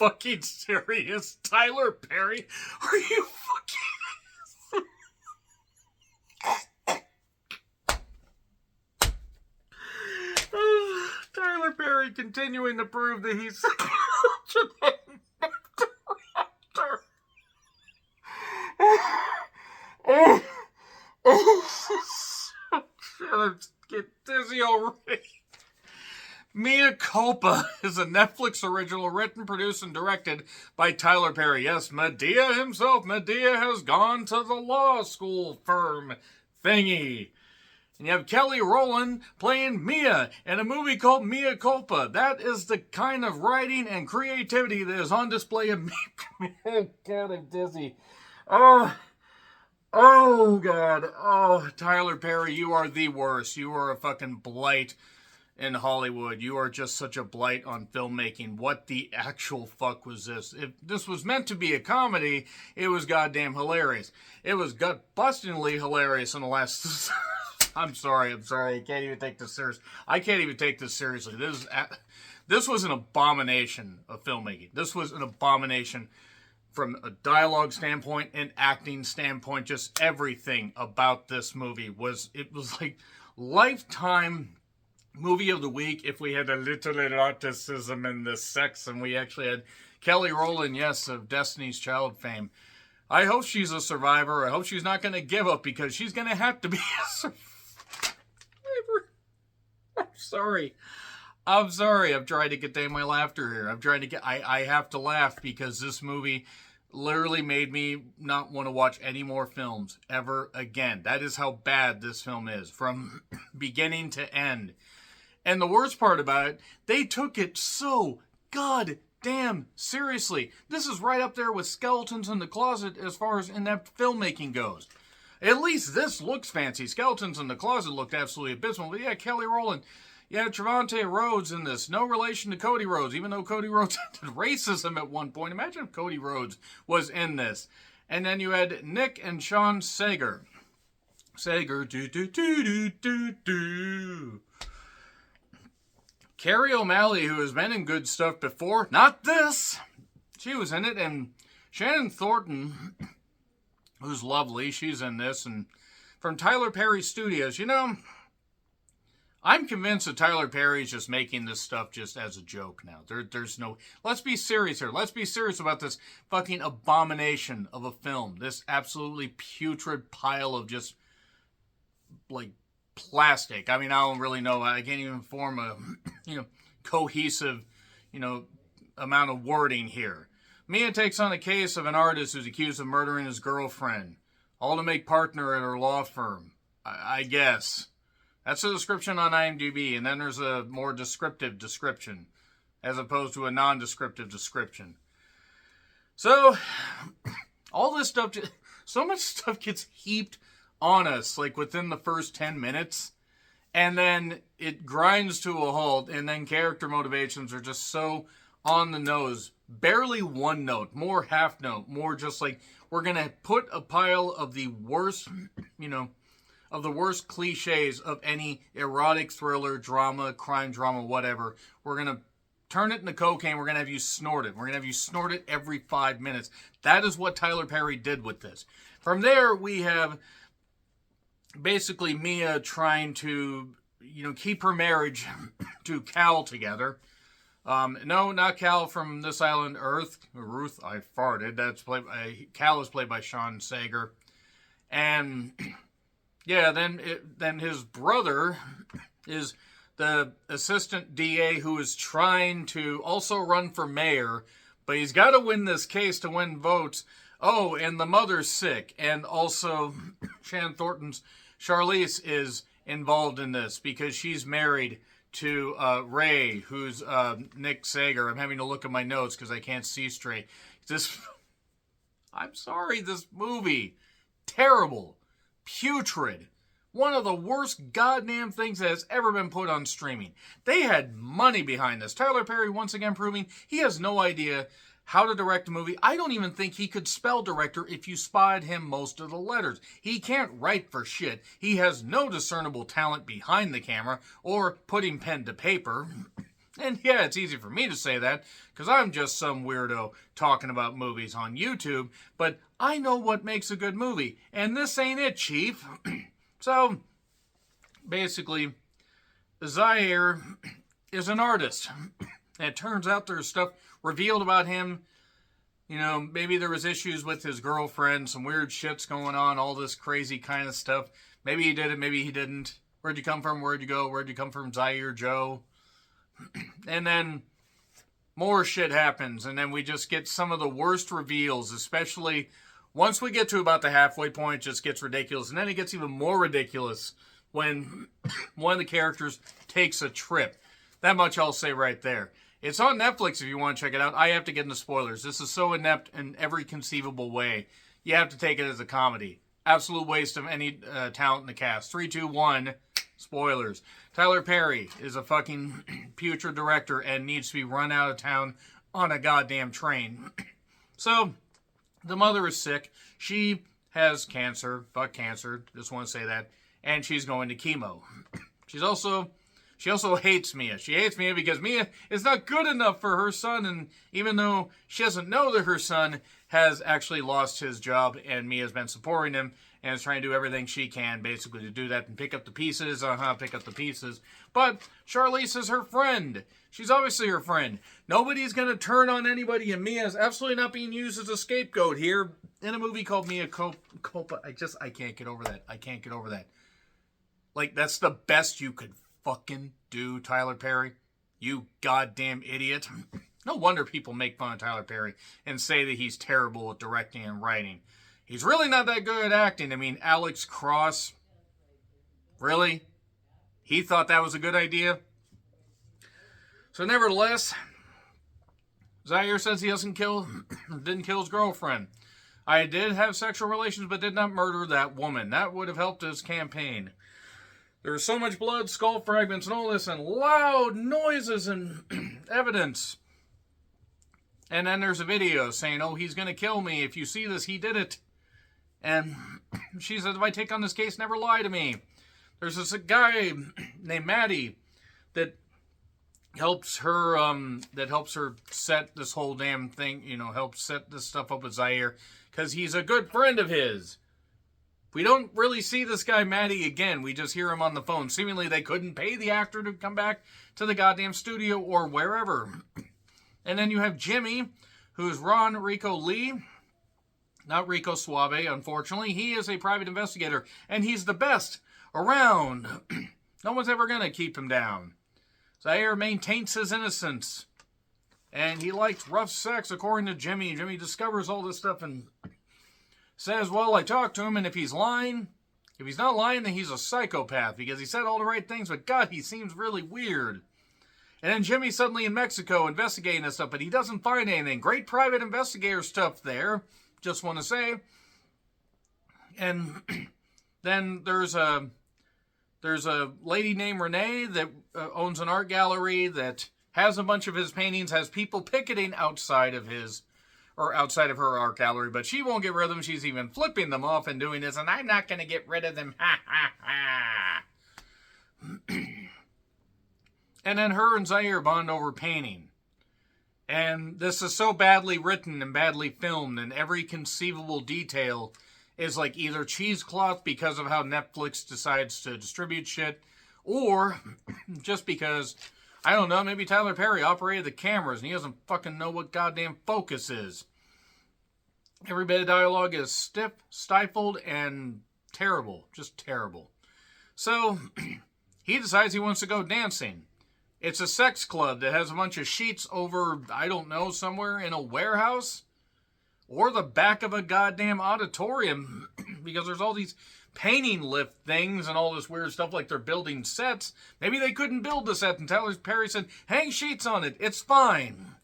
fucking serious? Tyler Perry? Are you fucking... Tyler Perry continuing to prove that he's such an actor. I'm getting dizzy already. Mea Culpa is a Netflix original written, produced, and directed by Tyler Perry. Yes, Madea himself. Madea has gone to the law school firm thingy. And you have Kelly Rowland playing Mia in a movie called Mea Culpa. That is the kind of writing and creativity that is on display in me. Oh, God, I'm dizzy. Oh, God. Oh, Tyler Perry, you are the worst. You are a fucking blight in Hollywood. You are just such a blight on filmmaking. What the actual fuck was this? If this was meant to be a comedy, it was goddamn hilarious. It was gut-bustingly hilarious in the last... I'm sorry. I can't even take this serious. I can't even take this seriously. This was an abomination of filmmaking. This was an abomination from a dialogue standpoint and acting standpoint. Just everything about this movie was like Lifetime Movie of the Week if we had a little eroticism in this sex, and we actually had Kelly Rowland, yes, of Destiny's Child fame. I hope she's a survivor. I hope she's not going to give up, because she's going to have to be a survivor. I'm sorry. I'm trying to contain my laughter here. I have to laugh because this movie literally made me not want to watch any more films ever again. That is how bad this film is from beginning to end. And the worst part about it, they took it so goddamn seriously. This is right up there with Skeletons in the Closet as far as inept filmmaking goes. At least this looks fancy. Skeletons in the Closet looked absolutely abysmal. But yeah, Kelly Rowland. Yeah, Trevante Rhodes in this. No relation to Cody Rhodes, even though Cody Rhodes did racism at one point. Imagine if Cody Rhodes was in this. And then you had Nick and Sean Sager. Sager, do. Carrie O'Malley, who has been in good stuff before. Not this. She was in it. And Shannon Thornton, who's lovely, she's in this. And from Tyler Perry Studios, you know, I'm convinced that Tyler Perry is just making this stuff just as a joke now. There's no... Let's be serious here. Let's be serious about this fucking abomination of a film. This absolutely putrid pile of just, like, plastic. I mean, I don't really know. I can't even form a, cohesive, amount of wording here. Mia takes on a case of an artist who's accused of murdering his girlfriend. All to make partner at her law firm. I guess. That's the description on IMDb, and then there's a more descriptive description, as opposed to a non-descriptive description. So, all this stuff, so much stuff gets heaped on us, like within the first 10 minutes, and then it grinds to a halt, and then character motivations are just so on the nose. Barely one note, more half note, more just like, we're going to put a pile of the worst, of the worst cliches of any erotic thriller, drama, crime drama, whatever. We're going to turn it into cocaine. We're going to have you snort it. We're going to have you snort it every 5 minutes. That is what Tyler Perry did with this. From there, we have basically Mia trying to, keep her marriage to Cal together. No, not Cal from This Island Earth. Ruth, I farted. Cal is played by Sean Sager. And... yeah, then his brother is the assistant DA who is trying to also run for mayor, but he's got to win this case to win votes. Oh, and the mother's sick, and also Shannon Thornton's Charlize is involved in this because she's married to Ray, who's Nick Sager. I'm having to look at my notes because I can't see straight. I'm sorry, this movie, terrible. Putrid. One of the worst goddamn things that has ever been put on streaming. They had money behind this. Tyler Perry once again proving he has no idea how to direct a movie. I don't even think he could spell director if you spied him most of the letters. He can't write for shit. He has no discernible talent behind the camera or putting pen to paper. And yeah, it's easy for me to say that because I'm just some weirdo talking about movies on YouTube, but I know what makes a good movie, and this ain't it, Chief. So, basically, Zaire is an artist. And it turns out there's stuff revealed about him. You know, maybe there was issues with his girlfriend, some weird shit's going on, all this crazy kind of stuff. Maybe he did it, maybe he didn't. Where'd you come from? Where'd you go? Where'd you come from, Zaire Joe? And then more shit happens, and then we just get some of the worst reveals, especially once we get to about the halfway point, it just gets ridiculous. And then it gets even more ridiculous when one of the characters takes a trip. That much I'll say right there. It's on Netflix if you want to check it out. I have to get into spoilers. This is so inept in every conceivable way. You have to take it as a comedy. Absolute waste of any talent in the cast. 3, 2, 1... spoilers. Tyler Perry is a fucking putrid director and needs to be run out of town on a goddamn train. So, the mother is sick. She has cancer. Fuck cancer. Just want to say that. And she's going to chemo. She also hates Mia. She hates Mia because Mia is not good enough for her son, and even though she doesn't know that her son has actually lost his job, and Mia's been supporting him, and is trying to do everything she can, basically, to do that and pick up the pieces. Pick up the pieces. But Charlize is her friend. She's obviously her friend. Nobody's going to turn on anybody, and Mia is absolutely not being used as a scapegoat here in a movie called Mia Culpa. I can't get over that. I can't get over that. Like, that's the best you could fucking do, Tyler Perry. You goddamn idiot. No wonder people make fun of Tyler Perry and say that he's terrible at directing and writing. He's really not that good at acting. I mean, Alex Cross. Really? He thought that was a good idea? So nevertheless, Zaire says he didn't kill his girlfriend. I did have sexual relations but did not murder that woman. That would have helped his campaign. There was so much blood, skull fragments, and all this, and loud noises and evidence. And then there's a video saying, oh, he's going to kill me. If you see this, he did it. And she says, if I take on this case, never lie to me. There's this guy named Maddie that helps her set this whole damn thing, helps set this stuff up with Zaire, because he's a good friend of his. We don't really see this guy Maddie again. We just hear him on the phone. Seemingly they couldn't pay the actor to come back to the goddamn studio or wherever. And then you have Jimmy, who's Ron Rico Lee. Not Rico Suave, unfortunately. He is a private investigator, and he's the best around. No one's ever going to keep him down. Zaire maintains his innocence. And he likes rough sex, according to Jimmy. Jimmy discovers all this stuff and says, well, I talked to him, and if he's lying, if he's not lying, then he's a psychopath, because he said all the right things, but God, he seems really weird. And then Jimmy's suddenly in Mexico investigating this stuff, but he doesn't find anything. Great private investigator stuff there, just want to say. And then there's a lady named Renee that owns an art gallery that has a bunch of his paintings, has people picketing outside of her art gallery, but she won't get rid of them. She's even flipping them off and doing this, and I'm not going to get rid of them. Ha, ha, ha. And then her and Zaire bond over painting. And this is so badly written and badly filmed, and every conceivable detail is like either cheesecloth because of how Netflix decides to distribute shit, or just because, I don't know, maybe Tyler Perry operated the cameras and he doesn't fucking know what goddamn focus is. Every bit of dialogue is stiff, stifled, and terrible. Just terrible. So, he decides he wants to go dancing. It's a sex club that has a bunch of sheets over, I don't know, somewhere in a warehouse or the back of a goddamn auditorium, because there's all these painting lift things and all this weird stuff like they're building sets. Maybe they couldn't build the set, and Tyler Perry said, hang sheets on it, it's fine.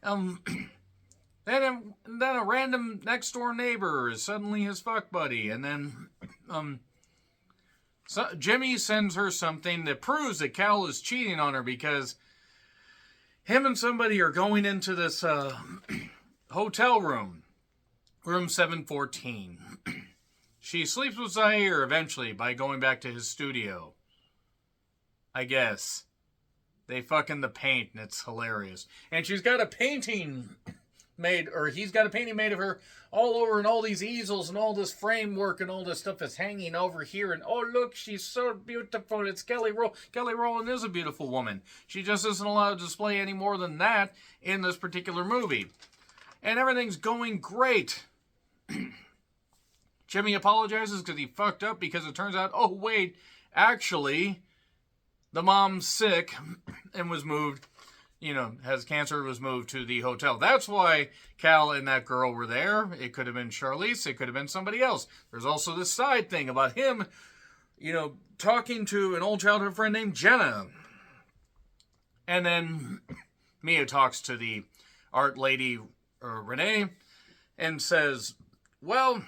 Then a random next door neighbor is suddenly his fuck buddy, and then so Jimmy sends her something that proves that Cal is cheating on her, because him and somebody are going into this hotel room 714. She sleeps with Zaire eventually by going back to his studio. I guess. they fuck in the paint, and it's hilarious. And she's got a painting made, or he's got a painting made of her all over, and all these easels and all this framework and all this stuff is hanging over here. And oh, look, she's so beautiful. It's Kelly Rowland. Kelly Rowland is a beautiful woman. She just isn't allowed to display any more than that in this particular movie. And everything's going great. Jimmy apologizes because he fucked up, because it turns out, oh wait, actually, the mom's sick and was moved, has cancer, was moved to the hotel. That's why Cal and that girl were there. It could have been Charlize. It could have been somebody else. There's also this side thing about him, talking to an old childhood friend named Jenna. And then Mia talks to the art lady, Renee, and says, well,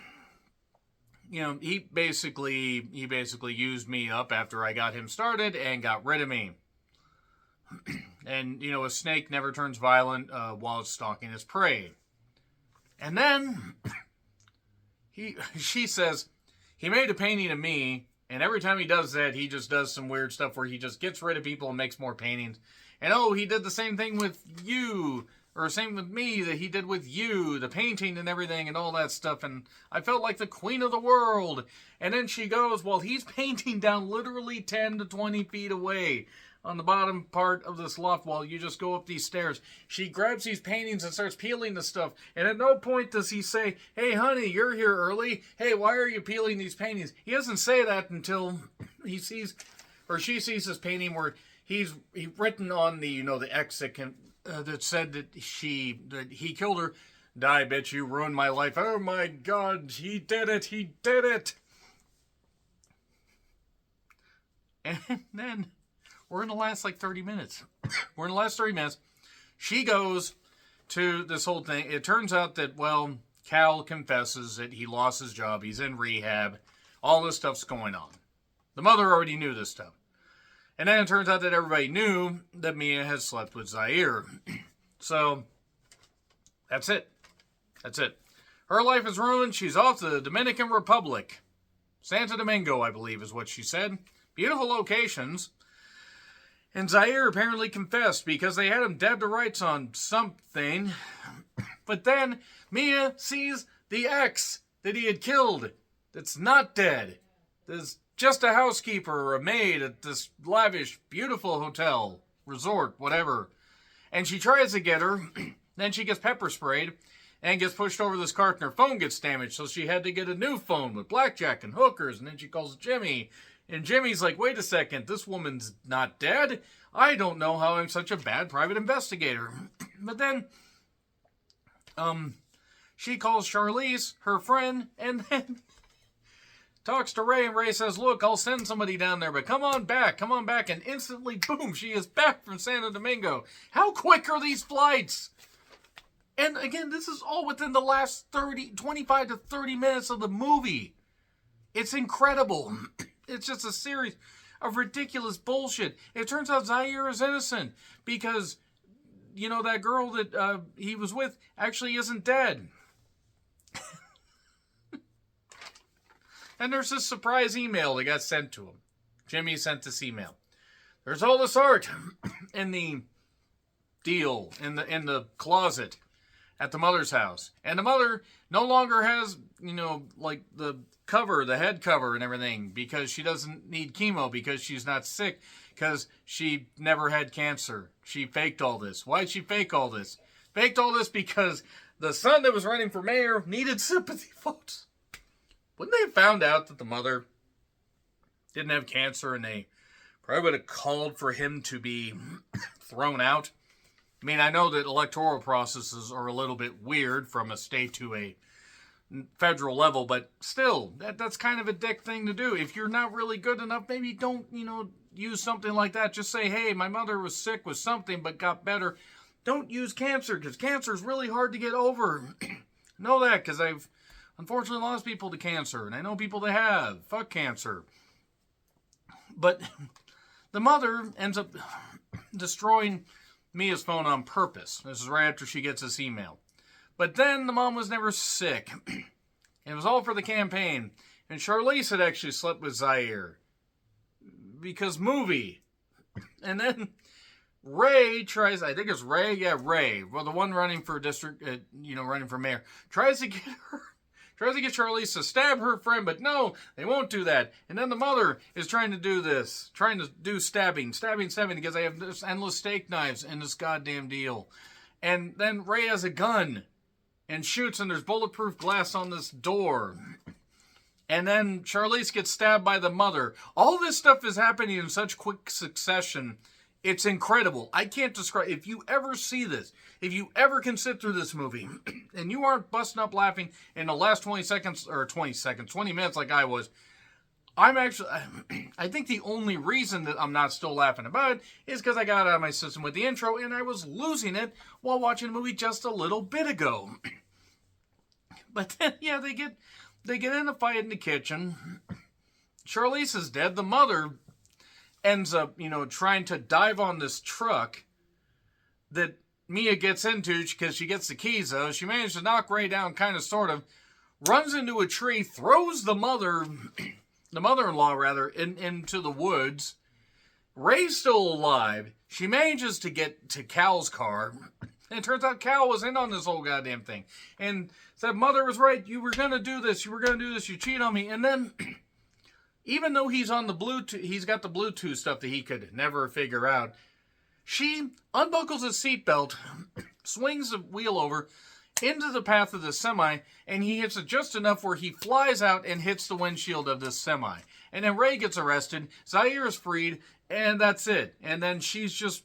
he basically used me up after I got him started and got rid of me. And, a snake never turns violent while it's stalking its prey. And then she says, he made a painting of me, and every time he does that, he just does some weird stuff where he just gets rid of people and makes more paintings. And oh, he did the same thing with you, or same with me that he did with you, the painting and everything and all that stuff, and I felt like the queen of the world. And then she goes, while he's painting down literally 10 to 20 feet away on the bottom part of this loft while you just go up these stairs, she grabs these paintings and starts peeling the stuff. And at no point does he say, hey honey, you're here early. Hey, why are you peeling these paintings? He doesn't say that until he sees, or she sees this painting where he's written on the, the X that said that he killed her. Die, bitch, you ruined my life. Oh my God, he did it. And then we're in the last 30 minutes. She goes to this whole thing. It turns out that, well, Cal confesses that he lost his job. He's in rehab. All this stuff's going on. The mother already knew this stuff. And then it turns out that everybody knew that Mia has slept with Zaire. So, that's it. Her life is ruined. She's off to the Dominican Republic. Santo Domingo, I believe, is what she said. Beautiful locations. And Zaire apparently confessed because they had him dead to rights on something. But then Mia sees the ex that he had killed that's not dead. There's just a housekeeper or a maid at this lavish, beautiful hotel, resort, whatever. And she tries to get her. Then she gets pepper sprayed and gets pushed over this cart, and her phone gets damaged. So she had to get a new phone with blackjack and hookers. And then she calls Jimmy. And Jimmy's like, wait a second, this woman's not dead. I don't know how I'm such a bad private investigator. But then, she calls Charlize, her friend, and then talks to Ray, and Ray says, look, I'll send somebody down there, but come on back. And instantly, boom, she is back from Santo Domingo. How quick are these flights? And again, this is all within the last 25 to 30 minutes of the movie. It's incredible. It's just a series of ridiculous bullshit. It turns out Zaire is innocent because, that girl that he was with actually isn't dead. And there's this surprise email that got sent to him. Jimmy sent this email. There's all this art in the deal, in the closet at the mother's house. And the mother no longer has, the cover, the head cover and everything, because she doesn't need chemo, because she's not sick, because she never had cancer. She faked all this. Why'd she fake all this? Faked all this because the son that was running for mayor needed sympathy votes. Wouldn't they have found out that the mother didn't have cancer, and they probably would have called for him to be thrown out? I mean, I know that electoral processes are a little bit weird from a state to a federal level, but still, that's kind of a dick thing to do. If you're not really good enough, maybe don't, use something like that. Just say, hey, my mother was sick with something but got better. Don't use cancer, because cancer is really hard to get over. Know that, because I've unfortunately lost people to cancer, and I know people that have. Fuck cancer. But the mother ends up destroying Mia's phone on purpose. This is right after she gets this email. But then the mom was never sick. It was all for the campaign. And Charlize had actually slept with Zaire. Because movie. And then Ray tries, I think it's Ray, yeah, Ray, well, the one running for district, running for mayor, tries to get Charlize to stab her friend, but no, they won't do that. And then the mother is trying to do stabbing, because they have this endless steak knives in this goddamn deal. And then Ray has a gun and shoots, and there's bulletproof glass on this door. And then Charlize gets stabbed by the mother. All this stuff is happening in such quick succession. It's incredible. I can't describe. If you ever see this, if you ever can sit through this movie, and you aren't busting up laughing in the last 20 minutes like I was, I think the only reason that I'm not still laughing about it is because I got out of my system with the intro, and I was losing it while watching the movie just a little bit ago. But then, yeah, they get in a fight in the kitchen. Charlize is dead. The mother ends up, trying to dive on this truck that Mia gets into because she gets the keys, though. She managed to knock Ray down, kind of, sort of, runs into a tree, throws the mother-in-law, rather, into the woods. Ray's still alive. She manages to get to Cal's car, and it turns out Cal was in on this whole goddamn thing. And said, Mother was right, you were going to do this, you cheat on me. And then, even though he's on the Bluetooth, he's got the Bluetooth stuff that he could never figure out, she unbuckles his seatbelt, swings the wheel over into the path of the semi, and he hits it just enough where he flies out and hits the windshield of this semi. And then Ray gets arrested, Zaire is freed, and that's it. And then she's just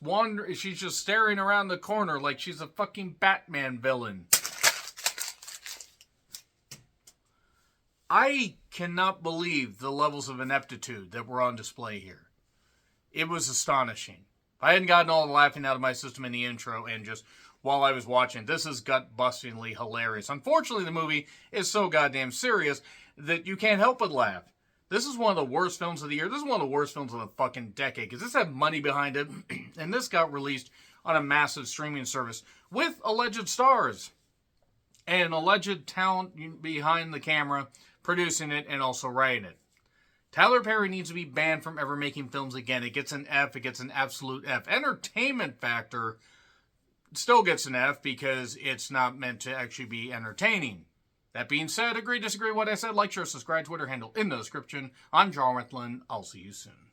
staring around the corner like she's a fucking Batman villain. I cannot believe the levels of ineptitude that were on display here. It was astonishing. I hadn't gotten all the laughing out of my system in the intro, and just while I was watching, this is gut-bustingly hilarious. Unfortunately, the movie is so goddamn serious that you can't help but laugh. This is one of the worst films of the year. This is one of the worst films of the fucking decade, because this had money behind it, and this got released on a massive streaming service with alleged stars and alleged talent behind the camera, producing it, and also writing it. Tyler Perry needs to be banned from ever making films again. It gets an F. It gets an absolute F. Entertainment factor still gets an F because it's not meant to actually be entertaining. That being said, agree, disagree with what I said, like, share, subscribe, Twitter handle in the description. I'm Jonathan. I'll see you soon.